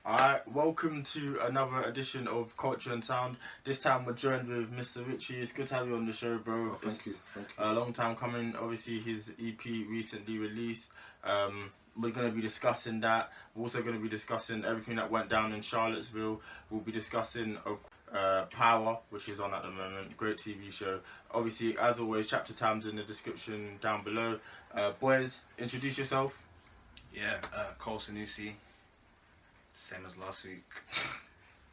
Alright, welcome to another edition of Culture and Sound. This time we're joined with Mr. Richie. It's good to have you on the show, bro. Oh, thank you. A long time coming. Obviously, his EP recently released. We're going to be discussing that. We're also going to be discussing everything that went down in Charlottesville. We'll be discussing Power, which is on at the moment. Great TV show. Obviously, as always, chapter time's in the description down below. Boys, introduce yourself. Yeah, Cole Sanusi. Same as last week.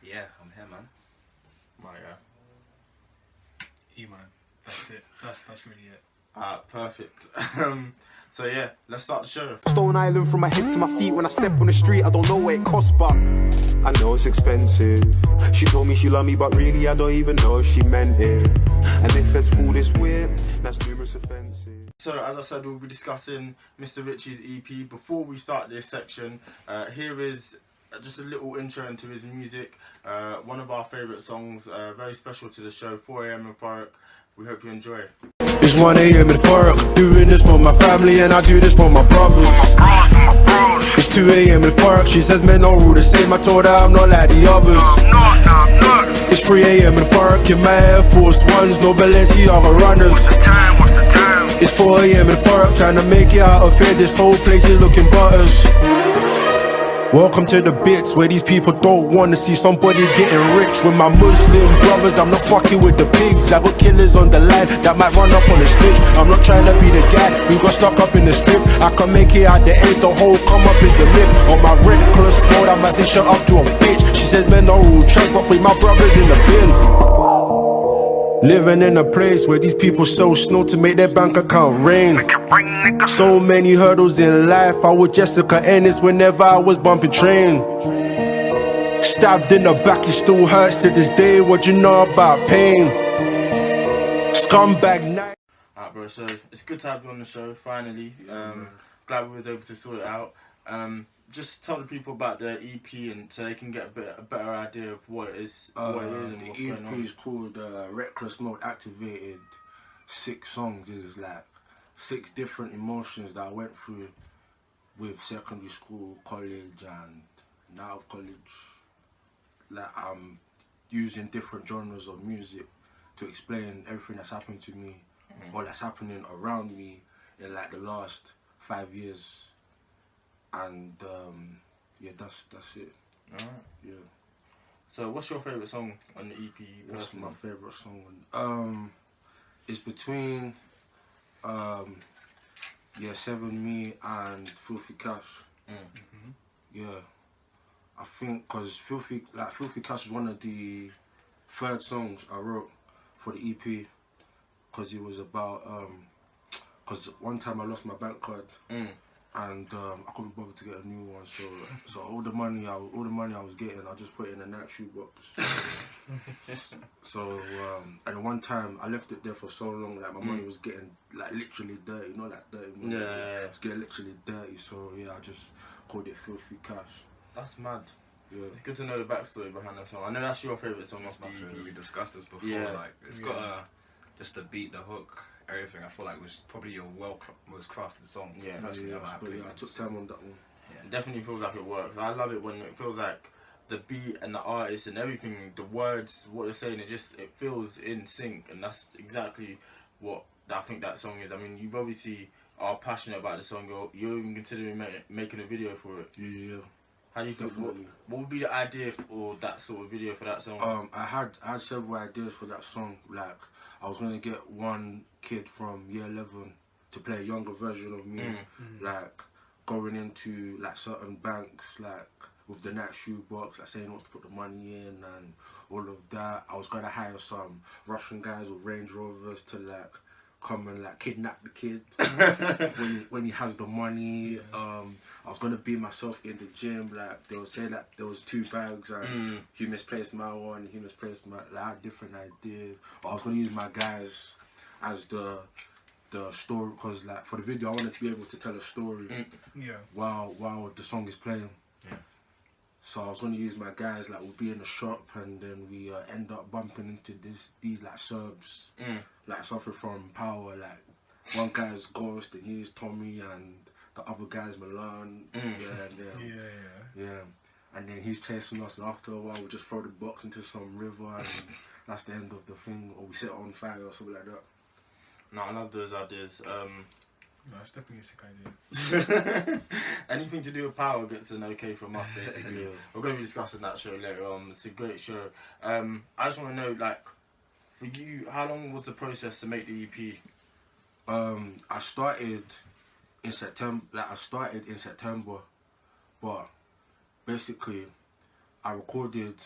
Yeah, I'm here, man. My E-man. That's it. That's really it. Perfect. So yeah, let's start the show. Stone Island from my head to my feet. When I step on the street, I don't know what it costs, but I know it's expensive. She told me she loved me, but really I don't even know if she meant it. And if it's all this whip, that's numerous offensive. So as I said, we'll be discussing Mr. Richie's EP. Before we start this section, here is just a little intro into his music. One of our favourite songs, very special to the show, 4am in Thurrock. We hope you enjoy. It's 1am in Thurrock, doing this for my family and I do this for my brothers. It's 2am in Thurrock, she says men are all the same. I told her I'm not like the others. It's 3am in Thurrock, in my Air Force Ones, no Balenciaga runners. It's 4am in Thurrock, trying to make it out of here. This whole place is looking butters. Welcome to the bits where these people don't want to see somebody getting rich. With my Muslim brothers, I'm not fucking with the pigs. I got killers on the line that might run up on the snitch. I'm not trying to be the guy who got stuck up in the strip. I can make it out the ends, the whole come up is the myth. On my reckless mode, I might say shut up to a bitch. She says men are all trash, but with my brothers in the bin. Living in a place where these people sell snow to make their bank account rain. So many hurdles in life. I was Jessica Ennis whenever I was bumping train. Stabbed in the back, it still hurts to this day. What you know about pain? Scumbag night. Alright, bro, so it's good to have you on the show, finally. Glad we was able to sort it out. Just tell the people about the EP and so they can get a better idea of what it is and what's going on. The EP is called Reckless Mode Activated. 6 songs. Is like 6 different emotions that I went through with secondary school, college, and now out of college. Like I'm using different genres of music to explain everything that's happened to me or that's happening around me in like the last 5 years. And yeah, that's it. Alright. Yeah. So what's your favourite song on the EP? What's my favourite song? It's between 7 Me and Filthy Cash. Yeah, I think because Filthy Cash is one of the third songs I wrote for the EP, because it was about because one time I lost my bank card. And I couldn't bother to get a new one, so all the money I was getting, I just put it in a night shoebox. So and one time I left it there for so long, like my money was getting like literally dirty, you know, like dirty money. Yeah. It's getting literally dirty. So yeah, I just called it Filthy Cash. That's mad. Yeah. It's good to know the backstory behind that song. I know that's your favourite song. That's my favorite. We discussed this before. Yeah. Like it's got just the beat, the hook, everything. I feel like it was probably your most crafted song. Yeah. I took time on that one. Yeah. It definitely feels like it works. I love it when it feels like the beat and the artist and everything, the words, what they're saying, it feels in sync, and that's exactly what I think that song is. I mean, you obviously are passionate about the song. You're even considering making a video for it. Yeah. How do you feel? What would be the idea for that sort of video for that song? I had several ideas for that song. Like I was gonna get one kid from year 11 to play a younger version of me, like going into like certain banks, like with the night shoebox, like saying he wants to put the money in and all of that. I was gonna hire some Russian guys with Range Rovers to like come and like kidnap the kid when he has the money. I was gonna be myself in the gym. Like they would say that there was 2 bags and he misplaced my one, he misplaced my. Like I had different ideas. But I was gonna use my guys as the story, because like for the video I wanted to be able to tell a story while the song is playing. So I was going to use my guys, like we'll be in the shop and then we end up bumping into these like Serbs, like suffering from Power. Like one guy's Ghost and he's Tommy and the other guy's Milan. Yeah. and then he's chasing us, and after a while we just throw the box into some river, and that's the end of the thing, or we set it on fire or something like that. No, I love those ideas. No, it's definitely a sick idea. Anything to do with power gets an okay from us, basically. Yeah. We're going to be discussing that show later on. It's a great show. I just want to know, like, for you, how long was the process to make the EP? I started in September. But basically, I recorded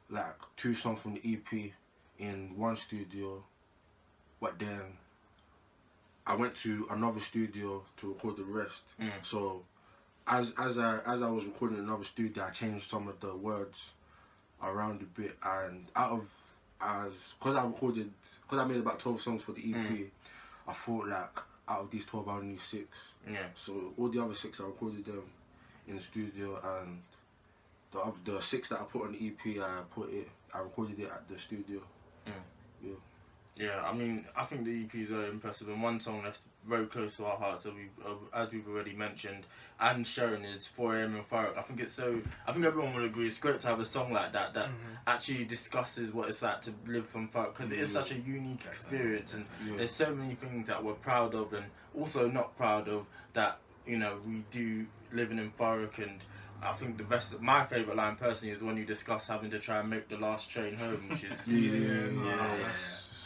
like 2 songs from the EP in one studio, but then I went to another studio to record the rest. So as I was recording in another studio, I changed some of the words around a bit, and because I made about 12 songs for the EP, I thought like out of these 12 I only need 6. Yeah. So all the other 6 I recorded them in the studio, and the 6 that I put on the EP I recorded it at the studio. Yeah. Yeah, I mean, I think the EP is very impressive, and one song that's very close to our hearts, as we've already mentioned, and Sharon, is 4am in Farrock. I think everyone will agree it's great to have a song like that actually discusses what it's like to live from Farrock, because it is such a unique experience, and there's so many things that we're proud of and also not proud of that, you know, we do living in Farrock. And I think my favourite line personally is when you discuss having to try and make the last train home, which is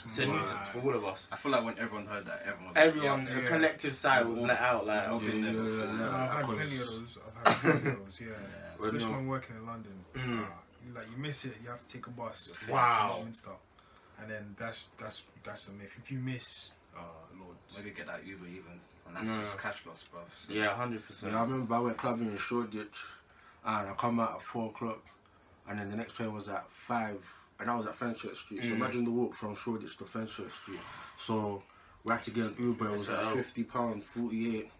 it's a nuisance for all of us. I feel like when everyone heard that, the collective sigh was let out. Like, I've had plenty of those. Especially when working in London. Like, you miss it, you have to take a bus. Wow. And stuff. And then that's a myth. If you miss, Lord, maybe get that Uber even, and that's just cash loss, bro. So. Yeah, 100%. Yeah, I remember I went clubbing in Shoreditch, and I come out at 4 o'clock, and then the next train was at 5. And I was at Fenchurch Street. So imagine the walk from Shoreditch to Fenchurch Street. So we had to get an Uber. It was like £50, 48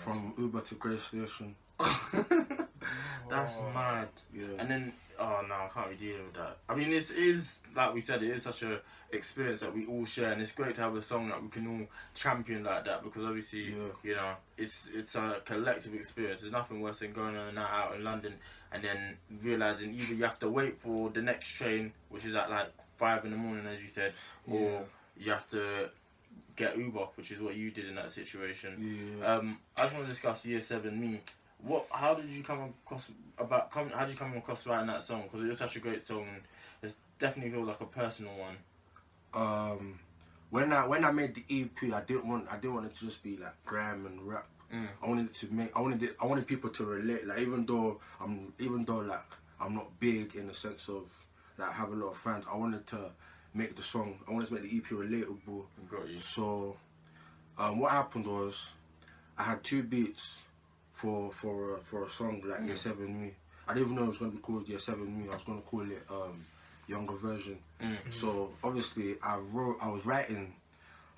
from Uber to Grey Station. That's mad. Yeah. And then, oh no, I can't be dealing with that. I mean, it is, like we said, it is such a experience that we all share, and it's great to have a song that we can all champion like that, because obviously, you know, it's a collective experience. There's nothing worse than going on a night out in London and then realising either you have to wait for the next train, which is at like 5 in the morning, as you said, or you have to get Uber, which is what you did in that situation. I just want to discuss Year 7 Me. How did you come across writing that song? Because it was such a great song, and it definitely feels like a personal one. When I made the EP, I didn't want it to just be like grime and rap. I wanted people to relate. Like even though like I'm not big in the sense of like have a lot of fans, I wanted to make the song. I wanted to make the EP relatable. Got you. So what happened was I had 2 beats for a song like Year 7 Me. I didn't even know it was gonna be called Year 7 Me. I was gonna call it Younger Version. So obviously I was writing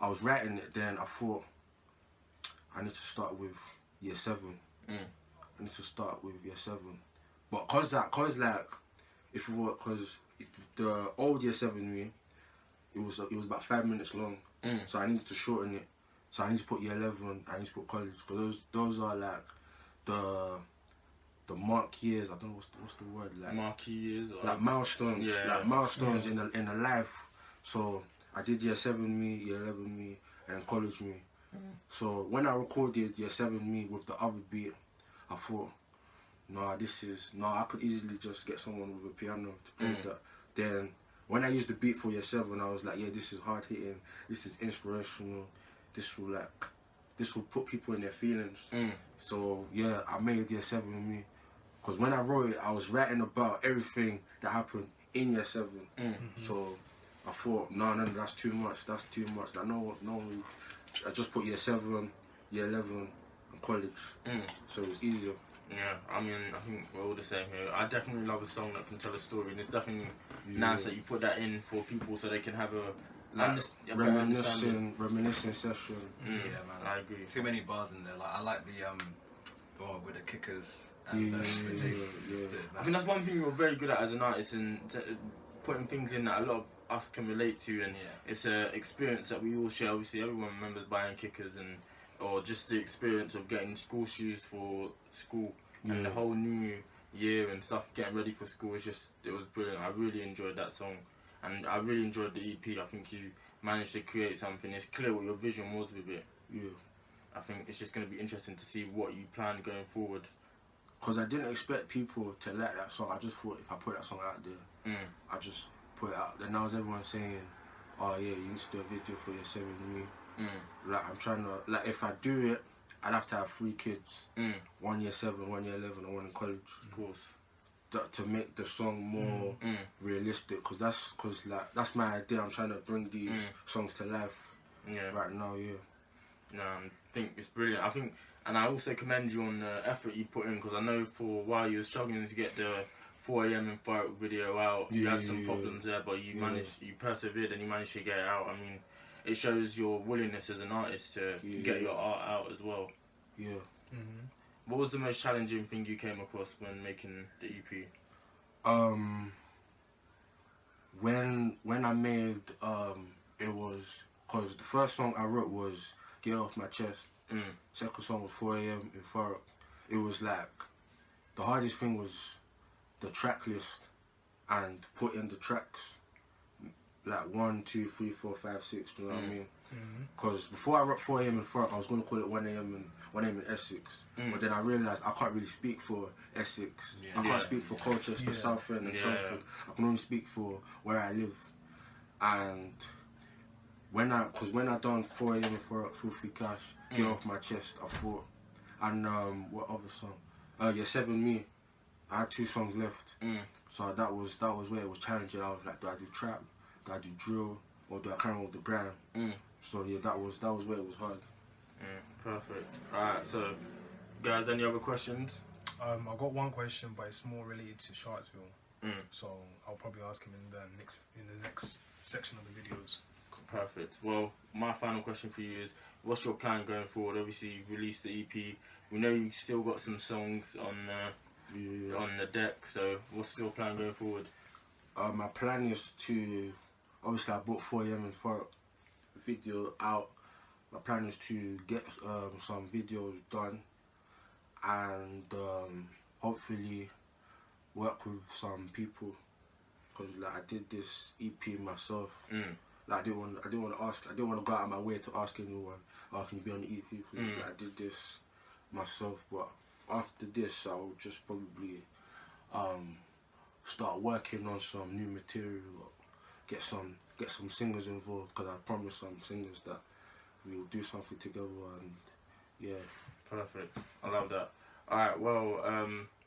it. Then I thought I need to start with Year 7. I need to start with Year 7. But cause the old Year 7 Me, it was about 5 minutes long. So I needed to shorten it. So I need to put Year 11. I need to put college, because those are like the mark years. I don't know what's the word, like marquee years, or like milestones. Like milestones in a life. So I did Year 7 Me, Year 11 Me, and then college me. So when I recorded Year 7 Me with the other beat, I thought, I could easily just get someone with a piano to play that. Then when I used the beat for Year 7, I was like, yeah, this is hard hitting, this is inspirational, this will put people in their feelings. So yeah, I made Year 7 Me, because when I wrote it, I was writing about everything that happened in Year 7. So I thought, no, that's too much. Like, no, I just put Year 7, Year 11, and college. So it was easier. Yeah, I mean, I think we're all the same here. I definitely love a song that can tell a story, and it's definitely nice that you put that in for people so they can have a reminiscing session. Yeah, man. I agree. Too many bars in there. Like I like the one with the kickers. And the I think that's one thing you're very good at as an artist, and putting things in that a lot of us can relate to, and it's an experience that we all share. Obviously, everyone remembers buying kickers, or just the experience of getting school shoes for school, and the whole new year and stuff, getting ready for school. It was brilliant. I really enjoyed that song, and I really enjoyed the EP. I think you managed to create something. It's clear what your vision was with it. Yeah. I think it's just going to be interesting to see what you plan going forward. Because I didn't expect people to like that song. I just thought if I put that song out there, I just put it out. Then now was everyone saying, oh yeah, you need to do a video for your 7 Me. Like I'm trying to, like if I do it, I'd have to have 3 kids. 1 year 7, 1 year 11, and 1 in college. Of course. To make the song more realistic, because that's my idea. I'm trying to bring these songs to life right now. No, I think it's brilliant. I think, and I also commend you on the effort you put in, because I know for a while you were struggling to get the 4 AM in Fire video out. You had some problems there, but you managed, you persevered, and you managed to get it out. I mean, it shows your willingness as an artist to get your art out as well. Yeah. What was the most challenging thing you came across when making the EP? When I made it was, because the first song I wrote was Get Off My Chest. Second song was 4 AM in Farrock. It was like, the hardest thing was the track list and putting the tracks like 1, 2, 3, 4, 5, 6, do you know what I mean? Because before I wrote 4 AM in Farrock, I was going to call it 1 AM in Essex. But then I realised I can't really speak for Essex. I can't speak for Colchester, Southend and Chafford. I can only speak for where I live. And when I done 4 AM in Farrock, Full Free Cash, Get Off My Chest, I thought, and what other song? Yeah, 7 Me. I had 2 songs left. So that was where it was challenging. I was like, do I do trap? Do I do drill? Or do I carry on with the grind? So yeah, that was where it was hard. Perfect. Alright, so guys, any other questions? I got one question, but it's more related to Charlottesville. So I'll probably ask him in the next section of the videos. Perfect. Well, my final question for you is, what's your plan going forward? Obviously, you released the EP. We know you still got some songs on the deck. So, what's your plan going forward? My plan is to, obviously, I bought 4 AM for video out. My plan is to get some videos done and hopefully work with some people, because like I did this EP myself. Like I didn't want to go out of my way to ask anyone, oh, can you be on the EP please? Like, I did this myself, but after this I'll just probably start working on some new material, get some singers involved, because I promised some singers that we'll do something together, and yeah. Perfect. I love that. Alright, well,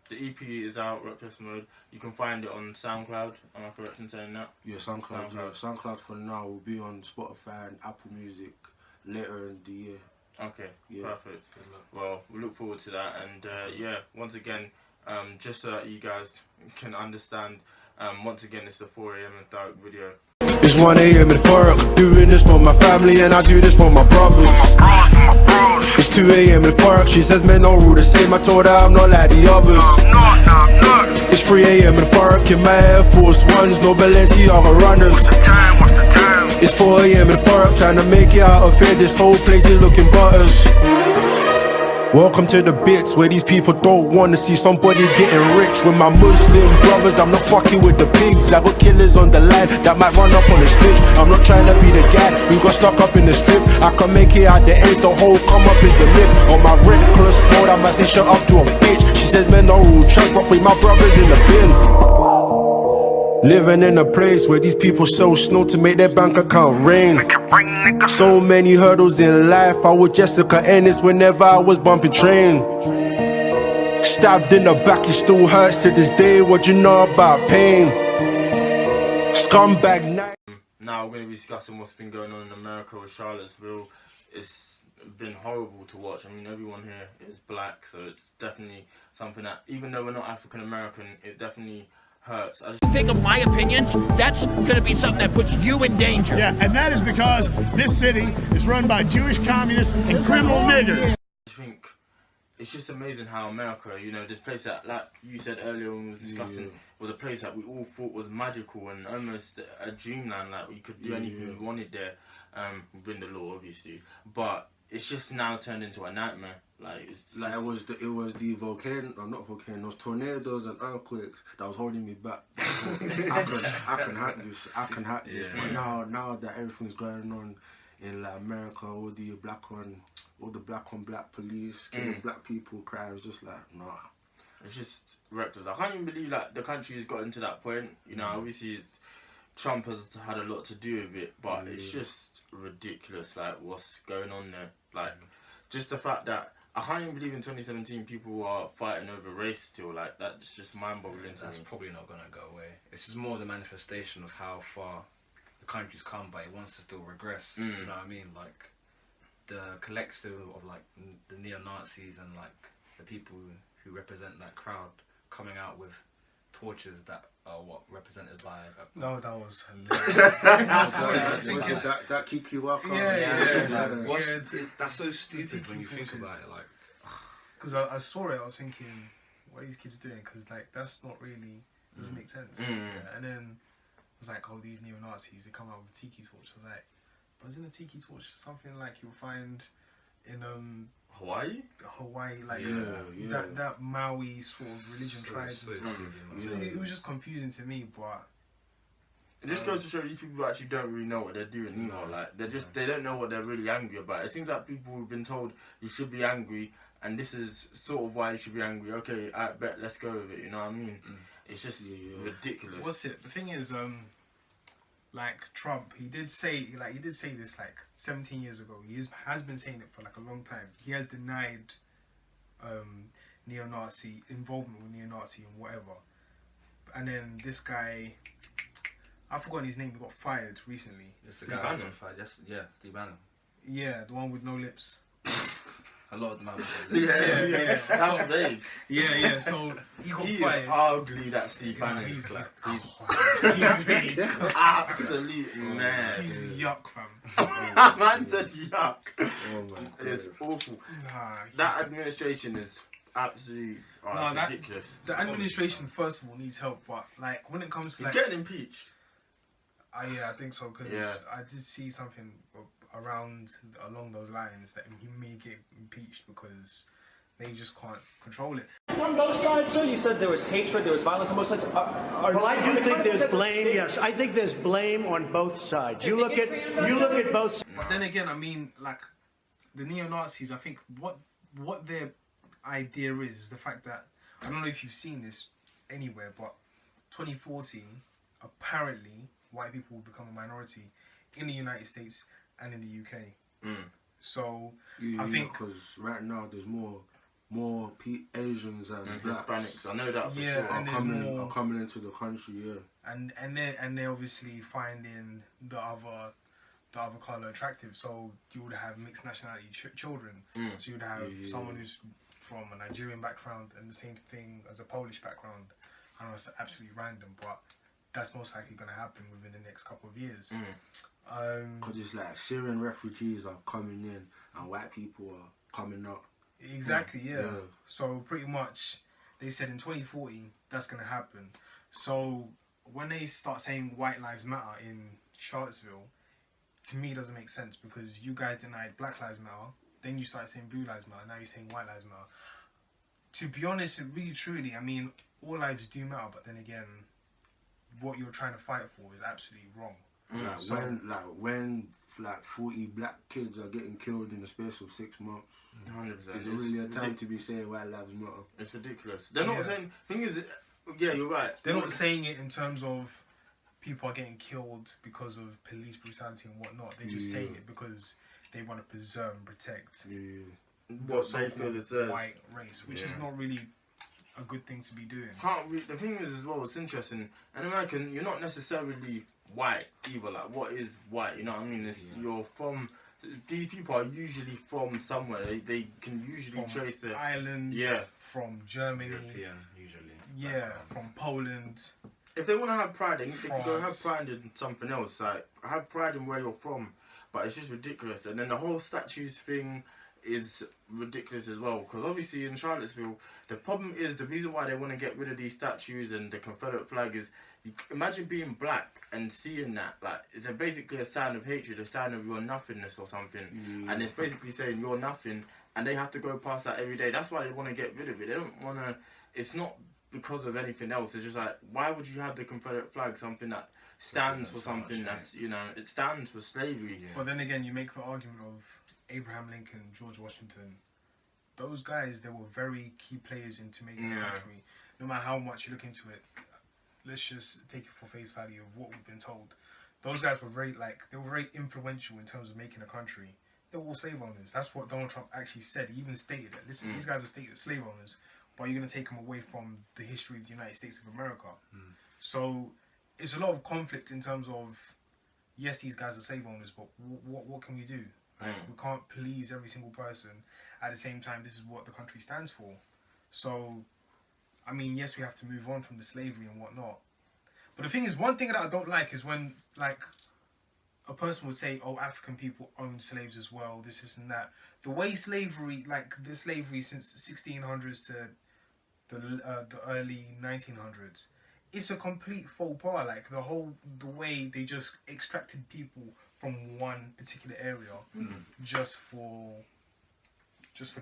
the EP is out, Reckless Mode. You can find it on SoundCloud. Am I correct in saying that? Yeah, SoundCloud. Yeah. SoundCloud for now will be on Spotify and Apple Music later in the year. Okay, perfect. Well, we look forward to that, and yeah, once again, just so that you guys can understand, once again, it's the 4 AM in Dark video. It's 1 AM in Farrock, doing this for my family and I do this for my brothers. It's 2 AM in Farrock, she says men don't rule the same, I told her I'm not like the others. It's 3 AM in Farrock, in my Air Force Ones, no Balenciaga runners. It's 4 AM in Farrock, trying to make it out of here, this whole place is looking butters. Welcome to the bits where these people don't want to see somebody getting rich. With my Muslim brothers, I'm not fucking with the pigs. I got killers on the line that might run up on a snitch. I'm not trying to be the guy who got stuck up in the strip. I can make it out the ends, the whole come up is the myth. On my reckless mode, I might say shut up to a bitch. She says men don't rule church, but free my brothers in the bin. Living in a place where these people sell snow to make their bank account rain. So many hurdles in life, I was Jessica Ennis whenever I was bumping train. Stabbed in the back, it still hurts to this day, what you know about pain? Scumbag night. Now we're going to be discussing what's been going on in America with Charlottesville. It's been horrible to watch. I mean, everyone here is black, so it's definitely something that, even though we're not African American, it definitely hurts. Think of my opinions, that's going to be something that puts you in danger. Yeah, and that is because this city is run by Jewish communists and criminal niggers. I think it's just amazing how America, you know, this place that, like you said earlier when we was discussing, was a place that we all thought was magical and almost a dreamland, like we could do anything we wanted there, within the law obviously, but it's just now turned into a nightmare. Like it's like just, it was the volcano, or not volcanoes, tornadoes and earthquakes that was holding me back. I can hack this. I can hack this. Yeah. But now that everything's going on in like America, all the black on black police killing black people, cries just like nah. it's just reckless. I can't even believe like the country has gotten to that point. You know, obviously Trump has had a lot to do with it, but it's just ridiculous. Like what's going on there? Like just the fact that I can't even believe in 2017 people are fighting over race still. Like that's just mind-boggling to That's me. probably not gonna go away. It's just more the manifestation of how far the country's come, but it wants to still regress. You know what I mean? Like the collective of like the neo-Nazis and like the people who represent that crowd coming out with torches that are what represented by. No, that was hilarious. Was it that Kiki Waka? That's so stupid Tiki when you think torches. about it. Like, Because I saw it, I was thinking, what are these kids doing? Because like that's not really doesn't make sense. Yeah. And then I was like, oh, these neo-Nazis, they come out with a tiki torch. I was like, but isn't a tiki torch something like you'll find in Hawaii? Hawaii, like Yeah. that Maui sort of religion tribes so and stuff. silly, man. So it was just confusing to me, but It just goes to show these people actually don't really know what they're doing either. Like they don't know what they're really angry about. It seems like people have been told you should be angry, and this is sort of why you should be angry. Okay, I bet let's go with it. You know what I mean? It's just ridiculous. what's it? The thing is, like Trump, he did say this like 17 years ago. He has been saying it for like a long time. He has denied neo-Nazi involvement with neo-Nazi and whatever. And then this guy, I've forgotten his name. He got fired recently. It's the Steve guy Bannon. Steve Bannon. Yeah, the one with no lips. A lot of them have. Yeah. That's vague. Yeah. So he got He is fired. ugly. That Steve Bannon. He's He's absolute man. He's yuck, fam. Man said yuck. Oh my It's awful. Nah, That administration is absolutely No, that- ridiculous. the administration, first of all, needs help. But like when it comes to He's like, getting impeached. I think so because Yeah. I did see something along those lines that he may get impeached because they just can't control it. On both sides, sir, you said there was hatred, there was violence on both sides. Well, I do think there's blame. Yes, I think there's blame on both sides. You look at both sides. But then again, I mean, like the neo-Nazis, I think what their idea is the fact that, I don't know if you've seen this anywhere, but 2040, apparently white people will become a minority in the United States and in the UK. So I think because right now there's more Asians and blacks Hispanics. I know that for Yeah, sure. and are coming into the country. Yeah. and they're obviously finding the other colour attractive. So you would have mixed nationality children. So you'd have someone who's from a Nigerian background and the same thing as a Polish background. I know it's absolutely random, but that's most likely going to happen within the next couple of years. Because it's like Syrian refugees are coming in and white people are coming out. Exactly, yeah. Yeah. So pretty much, they said in 2040 that's going to happen. So when they start saying White Lives Matter in Charlottesville, to me it doesn't make sense because you guys denied Black Lives Matter, then you started saying Blue Lives Matter, now you're saying White Lives Matter. To be honest, really truly, I mean, all lives do matter, but then again, what you're trying to fight for is absolutely wrong. When 40 black kids are getting killed in the space of 6 months, 100%. is it really a time to be saying White Lives Matter? It's ridiculous. They're not saying. Thing is, yeah, you're right. They're not saying it in terms of people are getting killed because of police brutality and whatnot. They're just saying it because they want to preserve and protect what they feel it is. white race, which is not really a good thing to be doing. The thing is as well, it's interesting. In America, you're not necessarily white either. Like, what is white? You know what I mean? You're from. These people are usually from somewhere. They can usually trace their Ireland. From Germany. European, usually. Yeah, from Poland. If they want to have pride, they can go have France. pride in something else. Like, have pride in where you're from. But it's just ridiculous. And then the whole statues thing, is ridiculous as well, because obviously in Charlottesville, the problem is the reason why they want to get rid of these statues and the Confederate flag is, imagine being black and seeing that, like, it's basically a sign of hatred, a sign of your nothingness or something, and it's basically saying you're nothing, and they have to go past that every day. That's why they want to get rid of it. They don't want to. It's not because of anything else. It's just like, why would you have the Confederate flag, something that stands for something that's, you know, it stands for slavery. But then again, you make the argument of Abraham Lincoln, George Washington. Those guys, they were very key players into making the country. No matter how much you look into it, let's just take it for face value of what we've been told. Those guys were they were very influential in terms of making a country. They were all slave owners. That's what Donald Trump actually said. He even stated that, listen, these guys are stated slave owners, but you're going to take them away from the history of the United States of America. So it's a lot of conflict in terms of, yes, these guys are slave owners, but what can we do? Like, we can't please every single person. At the same time, this is what the country stands for. So, I mean, yes, we have to move on from the slavery and whatnot. But the thing is, one thing that I don't like is when, like, a person would say, oh, African people own slaves as well, this and that. The way slavery, like, the slavery since the 1600s to the early 1900s, it's a complete faux pas. Like, the way they just extracted people from one particular area just for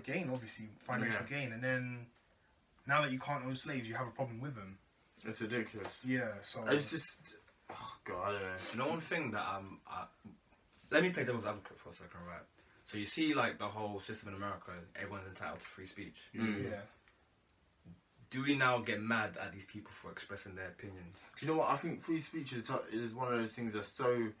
gain, obviously, financial gain. And then, now that you can't own slaves, you have a problem with them. It's ridiculous. Yeah, so... It's just... Oh, God, I don't know. You know, one thing that let me play devil's advocate for a second, right? So you see, like, the whole system in America, everyone's entitled to free speech. Yeah. Do we now get mad at these people for expressing their opinions? Do you know what? I think free speech is one of those things that's so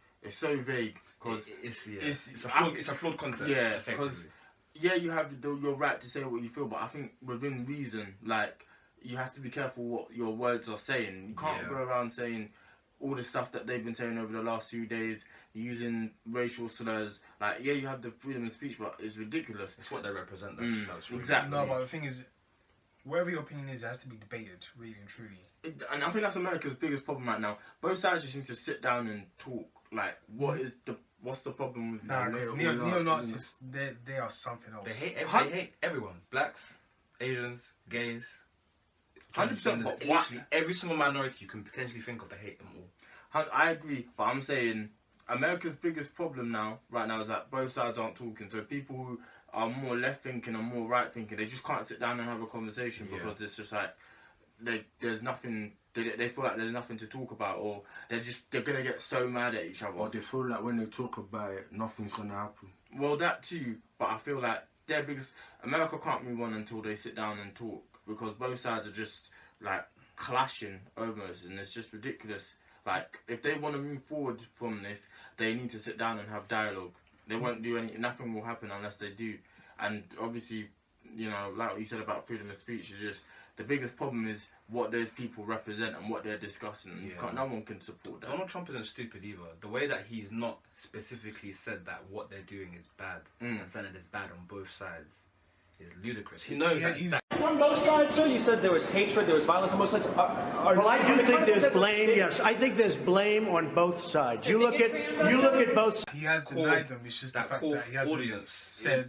vague, because it's a flawed concept. Yeah, because you have your right to say what you feel, but I think within reason, like, you have to be careful what your words are saying. You can't go around saying all the stuff that they've been saying over the last few days, using racial slurs. Like, yeah, you have the freedom of speech, but it's ridiculous. It's what they represent. That's really exactly. No, but the thing is, whatever your opinion is, it has to be debated, really and truly. And I think that's America's biggest problem right now. Both sides just need to sit down and talk. Like, what's the problem with that? Because neo-Nazis, they are something else. They hate everyone. Blacks, Asians, gays, 100%. But literally every single minority you can potentially think of, they hate them all. I agree, but I'm saying America's biggest problem right now is that both sides aren't talking. So people who are more left thinking and more right thinking, they just can't sit down and have a conversation because it's just like there's nothing. They feel like there's nothing to talk about, or they're gonna get so mad at each other. Or they feel like when they talk about it, nothing's gonna happen. Well, that too, but I feel like their biggest America can't move on until they sit down and talk, because both sides are just like clashing almost, and it's just ridiculous. Like, if they want to move forward from this, they need to sit down and have dialogue. They won't do nothing will happen unless they do. And obviously, you know, like what you said about freedom of speech, is just the biggest problem is what those people represent and what they're discussing. No one can support that. Donald Trump isn't stupid either. The way that he's not specifically said that what they're doing is bad and saying it is bad on both sides is ludicrous. He knows that. On both sides, sir, you said there was hatred, there was violence on both sides. Well, I do think there's blame. Yes, I think there's blame on both sides. You look at both sides. He has denied them. It's just that the fact that he hasn't said.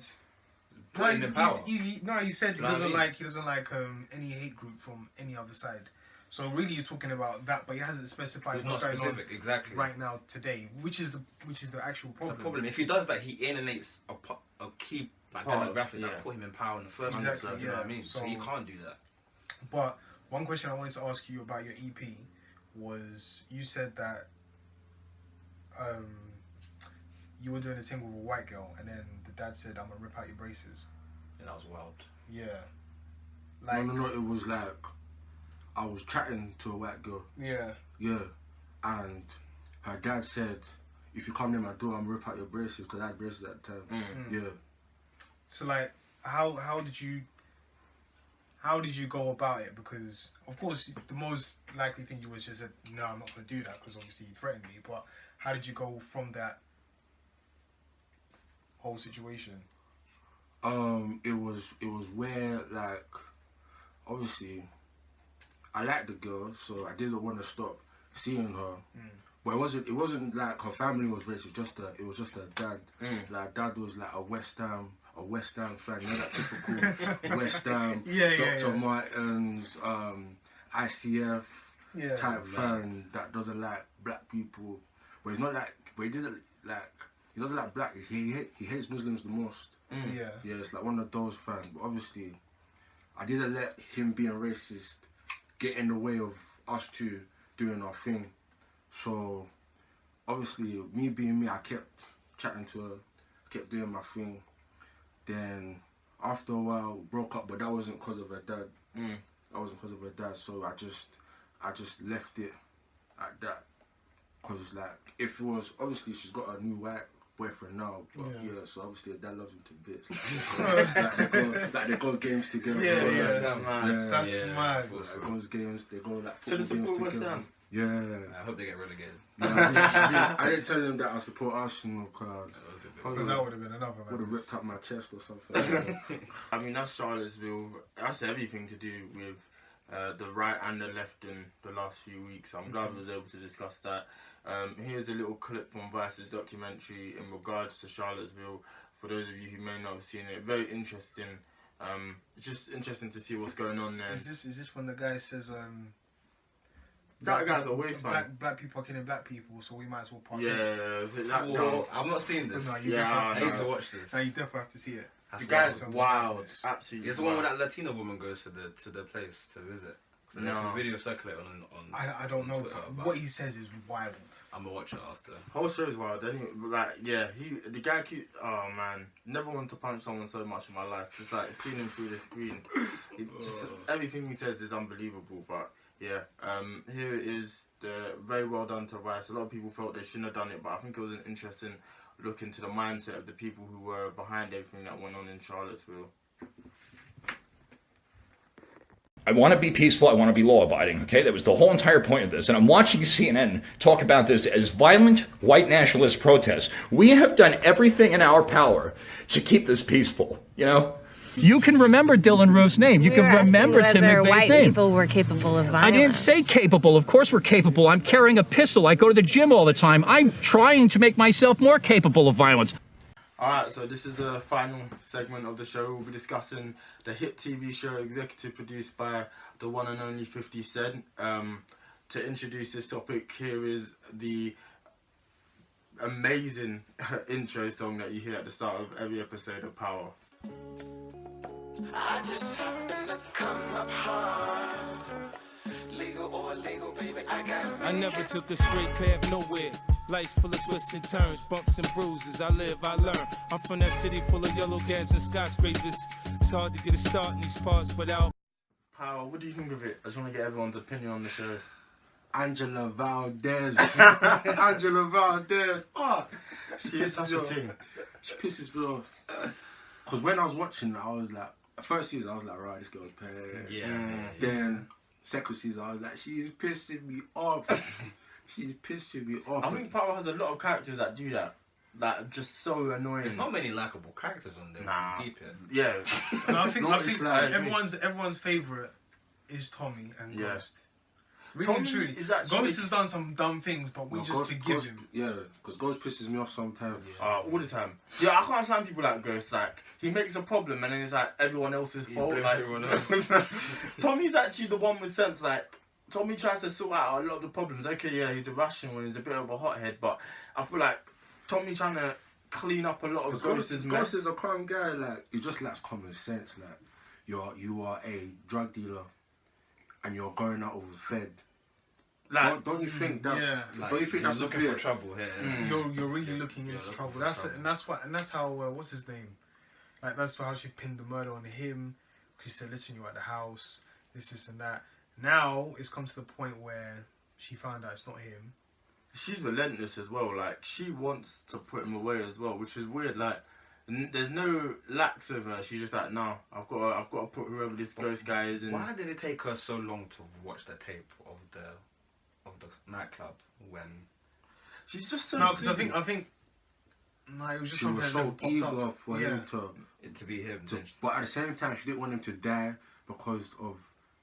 He said he doesn't like any hate group from any other side. So really, he's talking about that, but he hasn't specified what's going on exactly right now today, which is the actual problem. It's a problem. If he does that, he alienates a key demographic that put him in power in the first place. You know what I mean? So he can't do that. But one question I wanted to ask you about your EP was, you said that you were doing a thing with a white girl, and then the dad said, "I'm gonna rip out your braces." Yeah, that was wild. Yeah. No. It was like I was chatting to a white girl. Yeah. Yeah, and her dad said, "If you come near my door, I'm gonna rip out your braces," because I had braces at the time. Yeah. So like, how did you go about it? Because of course the most likely thing you would just said, "No, I'm not gonna do that," because obviously you threatened me. But how did you go from that whole situation? It was where, like, obviously I liked the girl, so I didn't want to stop seeing her. But it wasn't like her family was racist. It was just her dad. Like, dad was like a West Ham a West Ham fan, you know, that typical West Ham, Yeah, Dr. Martens, ICF Yeah. type fan that doesn't like black people. But he's not like, but he didn't like, he doesn't like black. He hates Muslims the most. Yeah. Yeah, it's like one of those fans. But obviously, I didn't let him being racist get in the way of us two doing our thing. So obviously, me being me, I kept chatting to her, kept doing my thing. Then after a while, broke up, but that wasn't because of her dad. That wasn't because of her dad. So I just left it at that. Cause like, if it was, obviously she's got a new white boyfriend now, but yeah, so obviously her dad loves him to bits. Like they go games together. That's Yeah, mad. like, goes games, they go like football games together. Yeah. I hope they get relegated. I didn't tell them that I support Arsenal Because that would have been another would have ripped up my chest or something. I mean, that's Charlottesville. That's everything to do with the right and the left in the last few weeks. I'm glad we was able to discuss that. Here's a little clip from Vice's documentary in regards to Charlottesville. For those of you who may not have seen it, very interesting. It's just interesting to see what's going on there. Is this when the guy says that guy's a waste man. Black people are killing black people, so we might as well partake. Yeah, is it that? Well, I've not seen this. No, you Yeah, definitely I have need to to watch this. No, you definitely have to see it. The guy's Something wild, like this. absolutely. It's the one where that Latina woman goes to the place to visit. So there's No. some video circulating on I don't know. Twitter about What he says is wild. I'm gonna watch it after. Whole show's wild. Anyway, like, yeah, the guy oh man, never wanted to punch someone so much in my life. Just like seeing him through the screen, everything he says is unbelievable. But yeah, here it is. Very well done to Rice. A lot of people felt they shouldn't have done it, but I think it was an interesting look into the mindset of the people who were behind everything that went on in Charlottesville. I want to be peaceful. I want to be law-abiding. Okay, that was the whole entire point of this. And I'm watching CNN talk about this as violent white nationalist protests. We have done everything in our power to keep this peaceful. You know. You can remember Dylan Roof's name. You can remember Tim McVeigh's white name. people were capable of violence. I didn't say capable. Of course we're capable. I'm carrying a pistol. I go to the gym all the time. I'm trying to make myself more capable of violence. Alright, so this is the final segment of the show. We'll be discussing the hit TV show executive produced by the one and only 50 Cent. To introduce this topic, here is the amazing intro song that you hear at the start of every episode of Power. I just happen to come up hard. Legal or illegal, baby, I gotta I never took a straight path nowhere. Life's full of twists and turns, bumps and bruises. I live, I learn. I'm from that city full of yellow cabs and skyscrapers. It's hard to get a start in these parts without. Power, what do you think of it? I just want to get everyone's opinion on the show. Angela Valdez. Angela Valdez. Oh, she is such a thing. She pisses me off. Because when I was watching, I was like, first season, I was like, right, this girl's paid. Yeah. Then second season, I was like, she's pissing me off. She's pissing me off. I think Power has a lot of characters that do that. That are just so annoying. There's not many likable characters on there. Nah. Deep in. Yeah. No, I think like, everyone's favourite is Tommy and Yeah. Ghost. Really Tommy and truly, is actually- Ghost has done some dumb things, but we just forgive him. Yeah, because Ghost pisses me off sometimes. All the time. Yeah, I can't stand people like Ghost. Like, he makes a problem and then it's like everyone else's fault. blames Like, everyone else. Tommy's actually the one with sense. Like, Tommy tries to sort out a lot of the problems. Okay, yeah, he's irrational and he's a bit of a hothead, but I feel like Tommy trying to clean up a lot of Ghost's mess. Ghost is a calm guy. Like, he just lacks common sense. Like, you are a drug dealer and you're going out with Fed. Like, don't you think that's? Yeah. Don't you think that's a looking bit for trouble here? You're really looking into trouble. That's how what's his name? Like that's how she pinned the murder on him. She said, "Listen, you're at the house. This and that." Now it's come to the point where she found out it's not him. she's relentless as well. Like, she wants to put him away as well, which is weird. Like, there's no lax of her. She's just like, no, I've got to put whoever this Ghost guy is in. Why did it take her so long to watch the tape of the nightclub when? She's just so. No, because I think. No, it was just she something was that so never popped eager up. for him to be him. But at the same time, she didn't want him to die because of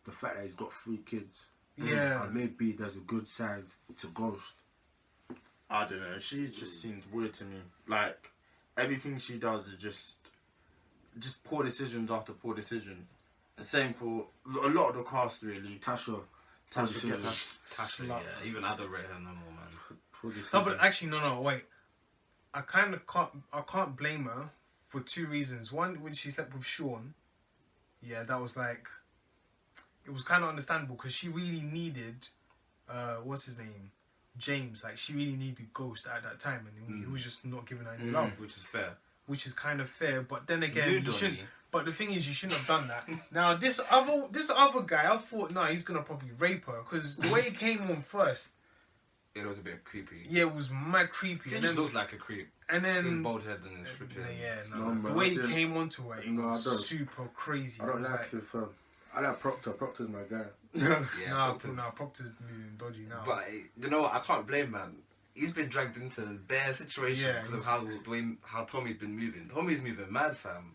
the fact that he's got 3 kids. Yeah. And maybe there's a good side to Ghost. I don't know. She just seems weird to me. Like, everything she does is just just poor decisions after poor decision. The same for a lot of the cast really. Tasha gets Tasha, yeah. Even I don't rate her no more, man. No, but actually, no, wait. I can't blame her for two reasons. One, when she slept with Sean, yeah, that was like, it was kind of understandable because she really needed, what's his name, James. Like she really needed Ghost at that time, and he was just not giving her any love, which is fair. Which is kind of fair, but then again, you shouldn't. But the thing is, you shouldn't have done that. Now, this other guy, I thought, no, he's gonna probably rape her because the way he came on first, it was a bit creepy. Yeah, it was mad creepy. He just looks like a creep. And then his bald head and his flipping. Yeah, the way he came onto her, it was super crazy. I don't like him. I like Proctor. Proctor's my guy. Proctor's moving dodgy now. But you know what? I can't blame man. He's been dragged into bare situations because of how Tommy's been moving. Tommy's moving mad, fam.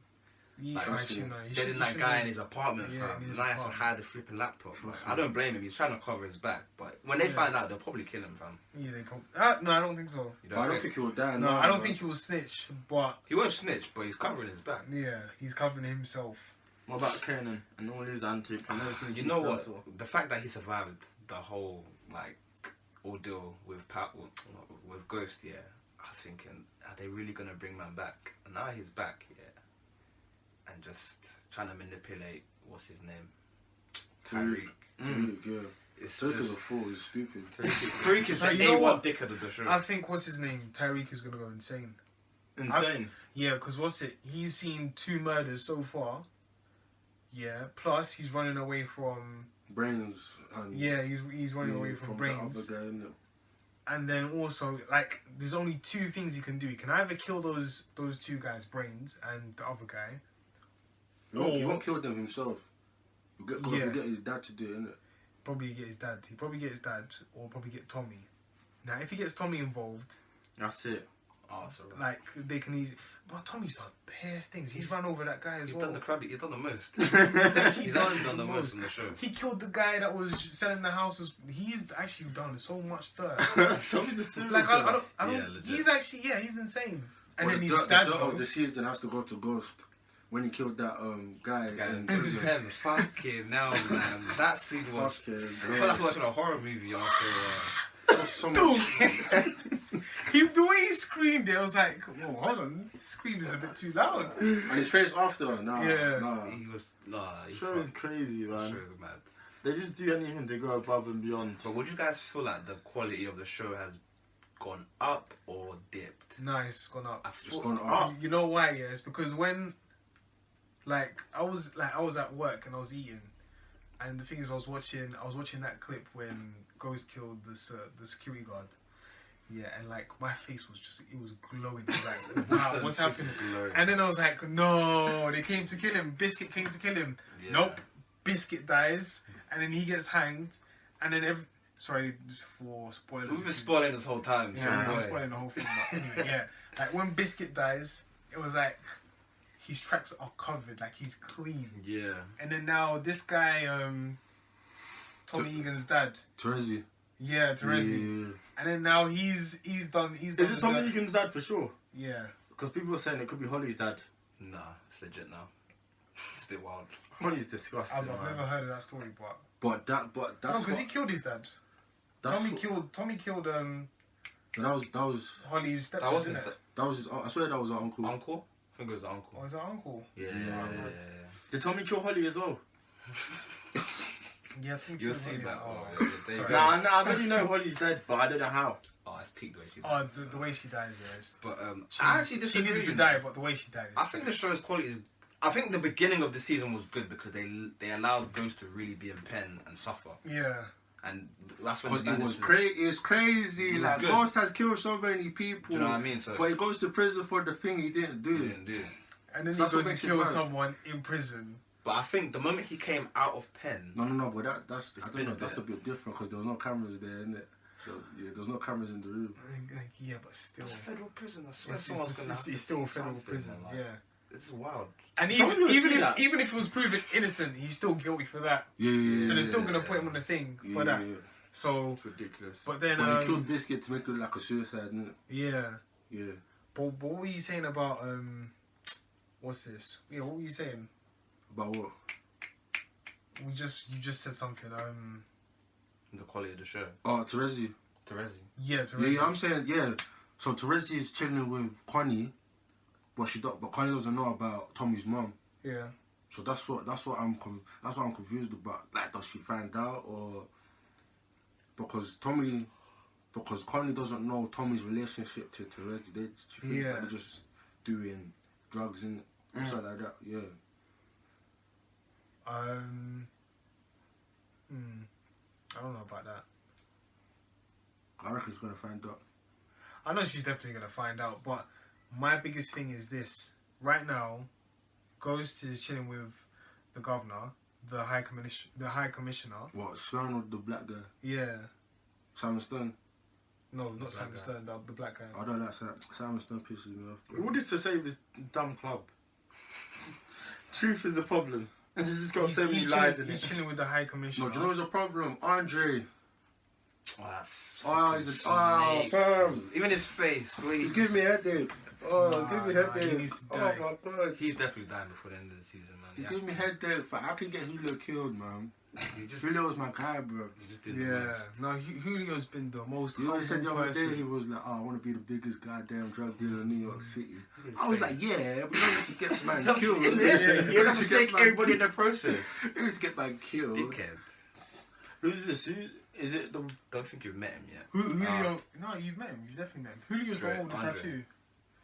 Yeah, like, actually, no. Getting that guy in his apartment, fam. Nice and hide the flipping laptop. Like, I don't blame him. He's trying to cover his back. But when they find out, they'll probably kill him, fam. Yeah, they probably. No, I don't think so. I don't think he will die. No, I don't think he will snitch. But he won't snitch, but he's covering his back. Yeah, he's covering himself. What about Kanan and all his antics and everything? You know what? The fact that he survived the whole like ordeal with Ghost, yeah. I was thinking, are they really gonna bring man back? And now he's back, yeah. And just trying to manipulate, what's his name? Tariq. Yeah. It's Tariq just is a fool, he's stupid. Tariq is the A1 dickhead of the show. I think, what's his name? Tariq is going to go insane. Insane? Yeah, because he's seen 2 murders so far. Yeah, plus he's running away from... Brains. And yeah, he's running away from Brains. The other guy, and then also, like, there's only 2 things he can do. He can either kill those 2 guys, Brains, and the other guy. He won't kill them himself. He'll get his dad to do it, innit? Probably get his dad. He'll probably get his dad, or probably get Tommy. Now, if he gets Tommy involved... That's it. Oh, so like, they can easily... But Tommy's done bare things. He's run over that guy as well. He's done the most. He's actually done the most in the show. He killed the guy that was selling the houses. He's actually done so much dirt. Tommy's a serial like, I don't... Yeah, he's actually... Yeah, he's insane. And well, then the his dad... dirt of the season has to go to Ghost. When he killed that guy in prison. Fucking now, man. That scene was... I felt like watching a horror movie after... The way he screamed it, I was like, "Whoa, hold on, this scream is a bit too loud." And his face after, He was... Show is crazy, man. Show is mad. They just do anything to go above and beyond. But would you guys feel like the quality of the show has gone up or dipped? No, it's gone up. It's gone up. You know why? Yeah, it's because when, like, I was at work and I was eating, and the thing is, I was watching that clip when Ghost killed the security guard. Yeah, and like my face was glowing. Like, wow, what's happening? And then I was like, no, they came to kill him. Biscuit came to kill him. Yeah. Nope. Biscuit dies, and then he gets hanged, and then sorry for spoilers. We've been spoiling this whole time. Yeah, I'm spoiling the whole thing. But anyway, yeah, like when Biscuit dies, it was like his tracks are covered, like he's clean. Yeah. And then now this guy, Tommy Egan's dad. Terezi. Yeah, Terezi. Yeah. And then now he's done. Is it Tommy Egan's dad for sure? Yeah. Because people are saying it could be Holly's dad. Nah, it's legit now. It's a bit wild. Holly's disgusting. I've never heard of that story, but that's no, because he killed his dad. Tommy killed. That was Holly's stepdad. That was his. I swear that was our uncle. Uncle? I think it was the uncle. Was that uncle? Yeah. Did Tommy kill Holly as well? Yeah, you'll see that. Nah, I already know Holly's dead, but I don't know how. Oh, it's peak the way she dies. Oh, the way she dies, yes. But I actually disagree. She needs to die, but the way she dies. I think the show's quality is. I think the beginning of the season was good because they allowed Ghost to really be in pen and suffer. Yeah. And that's when it was crazy. It's crazy. Like good. Ghost has killed so many people. Do you know what I mean? So, but he goes to prison for the thing he didn't do. And then he goes to kill someone in prison. But I think the moment he came out of pen... No, but that's a bit different because there was no cameras there, innit? There was no cameras in the room. Yeah, but still... It's a federal prison. I swear it's still a federal prison, like, yeah. It's wild. And even if he was proven innocent, he's still guilty for that. Yeah. So they're still going to put him on the thing for that. Yeah. So... It's ridiculous. But then... But he killed Biscuit to make it look like a suicide, innit? Yeah. Yeah. But what were you saying about... what's this? Yeah, what were you saying? About what? You just said something. The quality of the show. Oh, Terezi. Yeah, Terezi. Yeah, I'm saying, yeah. So Terezi is chilling with Connie, but Connie doesn't know about Tommy's mum. Yeah. So that's what I'm confused about. Like, does she find out, or because Connie doesn't know Tommy's relationship to Terezi. She thinks that they're just doing drugs and something like that. Yeah. I don't know about that. I reckon she's gonna find out. I know she's definitely gonna find out, but my biggest thing is this. Right now, Ghost is chilling with the governor, the high commissioner. What, Stern or the black guy? Yeah. Simon Stern? No, not Simon Stern, the black guy. I don't like Simon Stern pisses me off. All this to save this dumb club. Truth is the problem. And he's just got so many lies in it. He's chilling with the high commissioner. No, do you know what's the problem? Andre. Oh, that's fam. Even his face. He's giving me a headache. Oh, he's giving me a headache. He needs to die. Oh my god. He's definitely dying before the end of the season, man. He's giving me a headache. I can get Julio killed, man. Julio's my guy, bro. He just did the most. No, Julio's been the most. You know, he said the other day, he was like, "Oh, I want to be the biggest goddamn drug dealer in New York City." I was like, "Yeah, we don't need to get man killed." You have to stake everybody in the process. You need to get man killed. Dickhead. Who's this? Is it the? Don't think you've met him yet. Julio? No, you've met him. You've definitely met him. Julio's the one with the tattoo.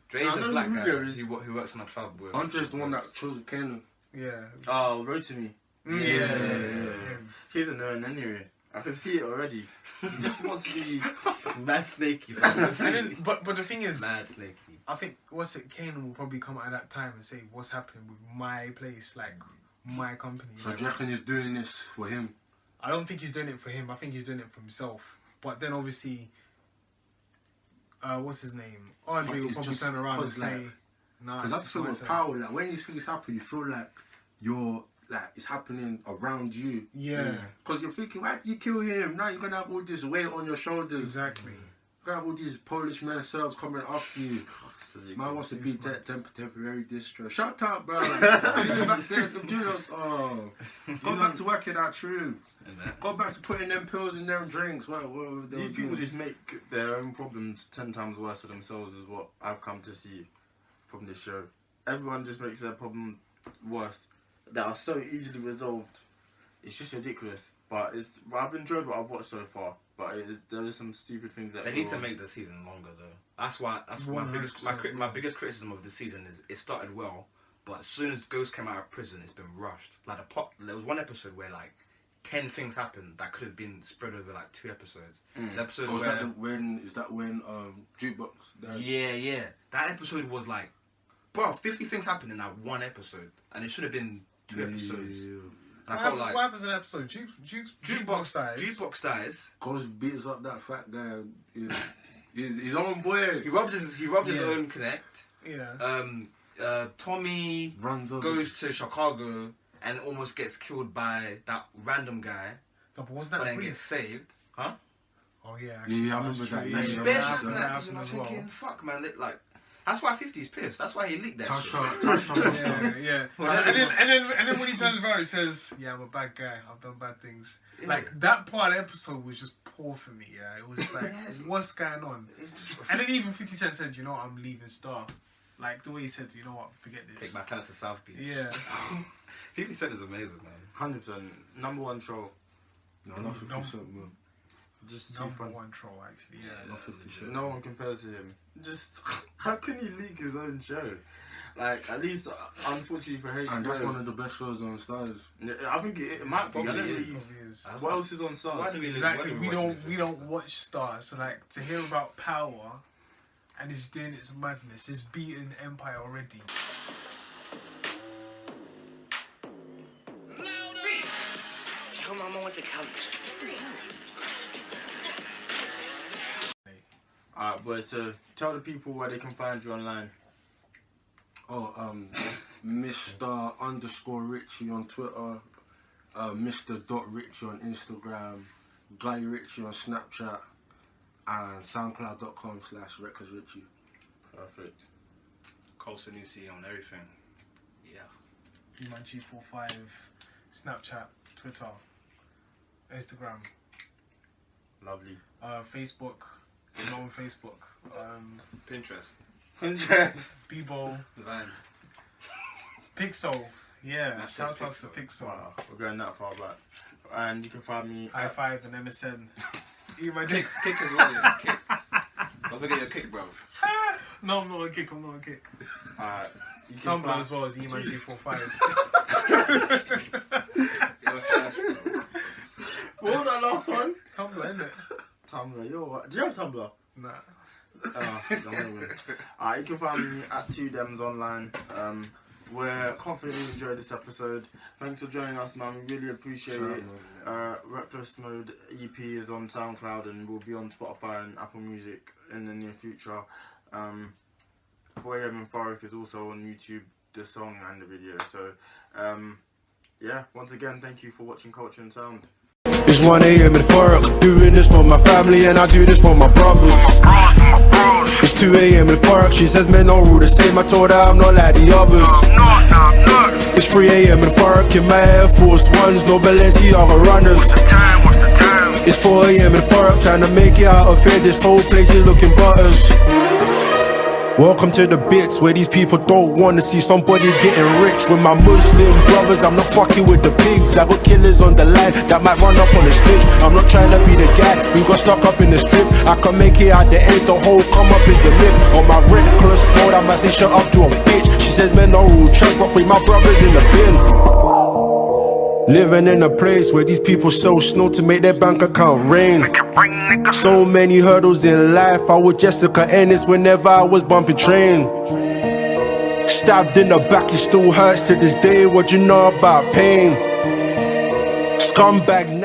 Dre's the black guy who works in a club with. Andre's the one that chose Kanan. Yeah. Oh, Rotimi. Yeah. He's annoying anyway. I can see it already. He just wants to be mad snaky. And then, but the thing is, mad snaky. I think Kanan will probably come out at that time and say what's happening with my place, like my company. So do you reckon he's doing this for him? I don't think he's doing it for him. I think he's doing it for himself. But then obviously, what's his name? Andre will probably turn around and say, "Nah." Because that's the thing with power. Like when these things happen, you feel like you're like it's happening around you. Yeah. Because you're thinking, why did you kill him? Now you're gonna have all this weight on your shoulders. Exactly. You're gonna have all these Polish men selves coming after you. Man wants to be temporary distress. Shut up, bro. Back there, go back to working that truth. Go back to putting them pills in them drinks. These people just make their own problems 10 times worse for themselves, is what I've come to see from this show. Everyone just makes their problem worse that are so easily resolved. It's just ridiculous. But I've enjoyed what I've watched so far. But there is some stupid things that they need to make the season longer though. That's my biggest criticism of the season is it started well, but as soon as Ghost came out of prison, it's been rushed. Like there was one episode where like 10 things happened that could have been spread over like 2 episodes. Episode is that when Jukebox died? Yeah. That episode was like, bro, 50 things happened in that one episode, and it should have been 2 episodes. And I felt like what happens in an episode? Jukebox dies. Jukebox dies. Ghost beats up that fat guy. His own boy. He robbed his own connect. Yeah. Tommy goes to Chicago and almost gets killed by that random guy. No, but wasn't that then gets saved? Huh? Oh yeah. Actually, yeah, I remember that. I was thinking, fuck man, like. That's why 50's pissed. That's why he leaked that Tasha. Yeah. And then when he turns around, he says, "Yeah, I'm a bad guy. I've done bad things." Yeah. Like that part of the episode was just poor for me. Yeah, it was just like, what's going on? And then even 50 Cent said, "You know what? I'm leaving Star." Like the way he said, "You know what? Forget this. Take my talents to South Beach." Yeah. 50 Cent is amazing, man. 100%. Number one troll. No, not 50 Cent, man. Just number one troll, actually. Yeah, not 50 Cent. No one compares to him. Just how can he leak his own show? Like at least, unfortunately for HBO, and that's one of the best shows on Stars. I think it might be. I don't really. What else is on Stars? Why do we exactly? We don't watch Stars. So like to hear about Power, and it's doing its madness. It's beaten Empire already. Tell Mama when to come. Alright, but so tell the people where they can find you online. Mr. Richie on Twitter, Mr.Richie on Instagram, Guy Richie on Snapchat, and SoundCloud.com/RecordsRichie. Perfect. Cole Sanusi on everything. emanchi45, Snapchat, Twitter, Instagram, Lovely. Facebook, not on Facebook, Pinterest. Bebo, Van. Pixel, yeah, That's shouts it, out to Pixel. Wow, we're going that far back. And you can find me High Five and MSN. Kick as well, yeah. Kick. Don't forget your kick, bro. No, I'm not on Kick, I'm not on Kick. you can Tumblr as well as emanchi45. You're trash, bro. What was that last one? Tumblr, innit? Tumblr, yo, what? Do you have Tumblr? Nah. You can find me at 2Dems online. We're confident you enjoyed this episode. Thanks for joining us, man. We really appreciate it. Reckless Mode EP is on SoundCloud and will be on Spotify and Apple Music in the near future. 4am in Forest is also on YouTube, the song and the video. So, yeah, once again, thank you for watching Culture and Sound. It's 1 AM in Fork, doing this for my family and I do this for my brothers. It's 2 AM in Fork, she says men don't rule the same, I told her I'm not like the others. It's 3 AM in Fork, in my Air Force Ones, no Balenciaga runners. It's 4 AM in Fork, trying to make it out of here, this whole place is looking butters. Welcome to the bits where these people don't want to see somebody getting rich. With my Muslim brothers, I'm not fucking with the pigs. I got killers on the line that might run up on the snitch. I'm not trying to be the guy who got stuck up in the strip. I can make it out the ends, the whole come up is the myth. On my reckless mode, I might say shut up to a bitch. She says men don't rule church, but free my brothers in the bin. Living in a place where these people sell snow to make their bank account rain. So many hurdles in life, I was Jessica Ennis whenever I was bumping train. Stabbed in the back, it still hurts to this day, what you know about pain? Scumbag